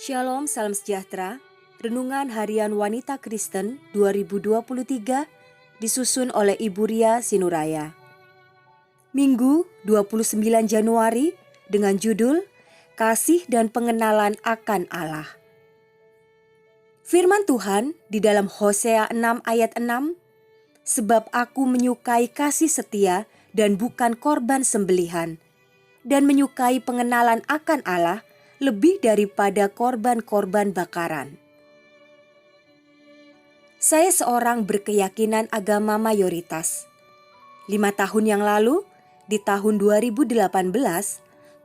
Shalom, salam sejahtera. Renungan Harian Wanita Kristen 2023 disusun oleh Ibu Ria Sinuraya. Minggu 29 Januari dengan judul Kasih dan Pengenalan akan Allah. Firman Tuhan di dalam Hosea 6 ayat 6, sebab aku menyukai kasih setia dan bukan korban sembelihan, dan menyukai pengenalan akan Allah lebih daripada korban-korban bakaran. Saya seorang berkeyakinan agama mayoritas. 5 tahun yang lalu, di tahun 2018,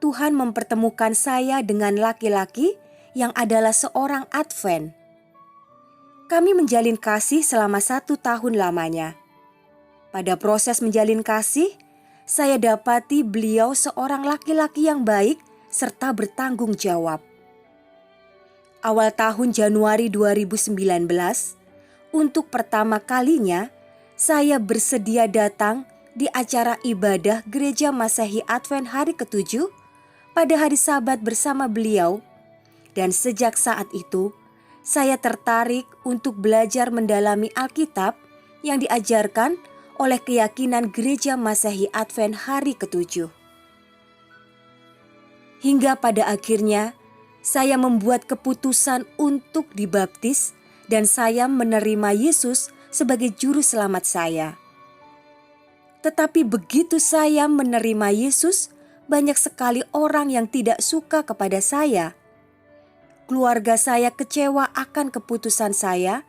Tuhan mempertemukan saya dengan laki-laki yang adalah seorang Advent. Kami menjalin kasih selama 1 tahun lamanya. Pada proses menjalin kasih, saya dapati beliau seorang laki-laki yang baik serta bertanggung jawab. Awal tahun Januari 2019, untuk pertama kalinya saya bersedia datang di acara ibadah Gereja Masehi Advent hari ke-7 pada hari Sabat bersama beliau, dan sejak saat itu saya tertarik untuk belajar mendalami Alkitab yang diajarkan oleh keyakinan Gereja Masehi Advent hari ke-7. Hingga pada akhirnya, saya membuat keputusan untuk dibaptis dan saya menerima Yesus sebagai juru selamat saya. Tetapi begitu saya menerima Yesus, banyak sekali orang yang tidak suka kepada saya. Keluarga saya kecewa akan keputusan saya,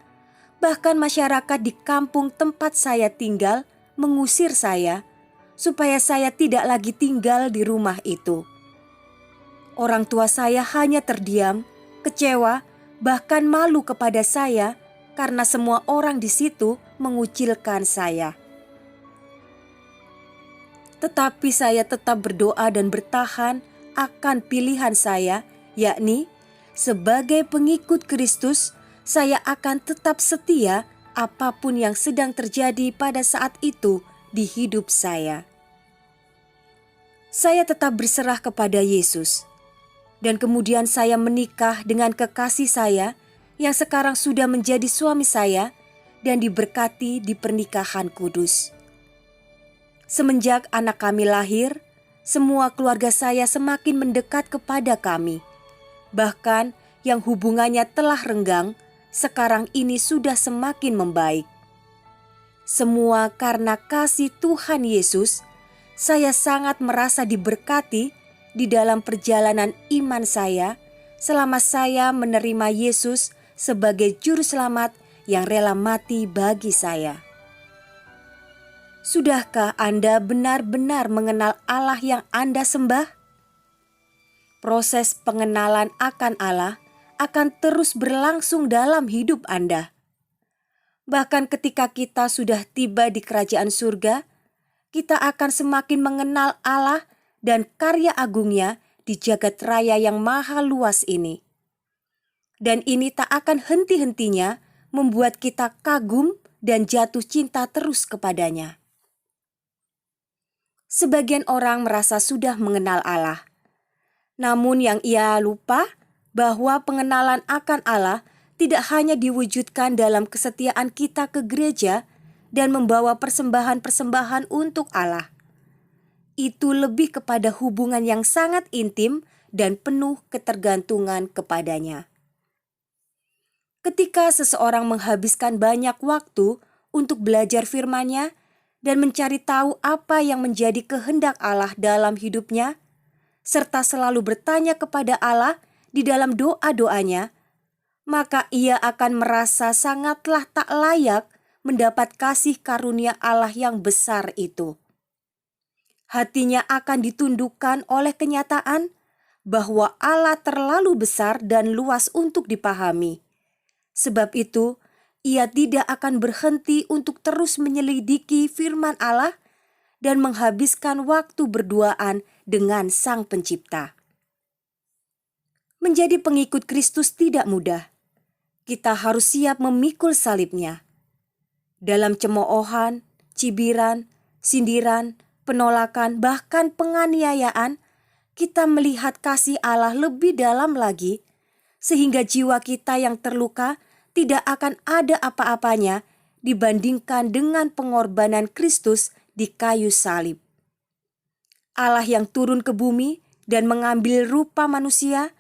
bahkan masyarakat di kampung tempat saya tinggal mengusir saya, supaya saya tidak lagi tinggal di rumah itu. Orang tua saya hanya terdiam, kecewa, bahkan malu kepada saya karena semua orang di situ mengucilkan saya. Tetapi saya tetap berdoa dan bertahan akan pilihan saya, yakni sebagai pengikut Kristus, saya akan tetap setia apapun yang sedang terjadi pada saat itu di hidup saya. Saya tetap berserah kepada Yesus. Dan kemudian saya menikah dengan kekasih saya yang sekarang sudah menjadi suami saya dan diberkati di pernikahan kudus. Semenjak anak kami lahir, semua keluarga saya semakin mendekat kepada kami. Bahkan yang hubungannya telah renggang, sekarang ini sudah semakin membaik. Semua karena kasih Tuhan Yesus, saya sangat merasa diberkati di dalam perjalanan iman saya selama saya menerima Yesus sebagai juru selamat yang rela mati bagi saya. Sudahkah Anda benar-benar mengenal Allah yang Anda sembah? Proses pengenalan akan Allah akan terus berlangsung dalam hidup Anda. Bahkan ketika kita sudah tiba di kerajaan surga, kita akan semakin mengenal Allah dan karya agungnya di jagat raya yang maha luas ini. Dan ini tak akan henti-hentinya membuat kita kagum dan jatuh cinta terus kepadanya. Sebagian orang merasa sudah mengenal Allah. Namun yang ia lupa bahwa pengenalan akan Allah tidak hanya diwujudkan dalam kesetiaan kita ke gereja dan membawa persembahan-persembahan untuk Allah. Itu lebih kepada hubungan yang sangat intim dan penuh ketergantungan kepadanya. Ketika seseorang menghabiskan banyak waktu untuk belajar firman-Nya dan mencari tahu apa yang menjadi kehendak Allah dalam hidupnya, serta selalu bertanya kepada Allah di dalam doa-doanya, maka ia akan merasa sangatlah tak layak mendapat kasih karunia Allah yang besar itu. Hatinya akan ditundukkan oleh kenyataan bahwa Allah terlalu besar dan luas untuk dipahami. Sebab itu, ia tidak akan berhenti untuk terus menyelidiki firman Allah dan menghabiskan waktu berduaan dengan Sang Pencipta. Menjadi pengikut Kristus tidak mudah. Kita harus siap memikul salibnya. Dalam cemoohan, cibiran, sindiran, penolakan, bahkan penganiayaan, kita melihat kasih Allah lebih dalam lagi, sehingga jiwa kita yang terluka tidak akan ada apa-apanya dibandingkan dengan pengorbanan Kristus di kayu salib. Allah yang turun ke bumi dan mengambil rupa manusia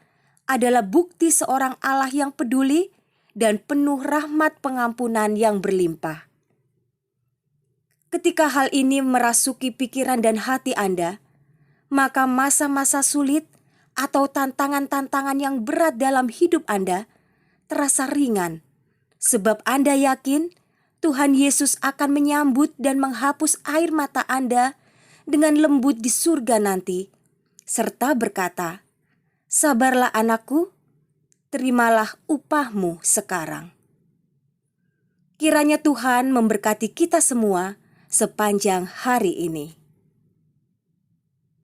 adalah bukti seorang Allah yang peduli dan penuh rahmat pengampunan yang berlimpah. Ketika hal ini merasuki pikiran dan hati Anda, maka masa-masa sulit atau tantangan-tantangan yang berat dalam hidup Anda terasa ringan, sebab Anda yakin Tuhan Yesus akan menyambut dan menghapus air mata Anda dengan lembut di surga nanti, serta berkata, "Sabarlah anakku, terimalah upahmu sekarang." Kiranya Tuhan memberkati kita semua sepanjang hari ini.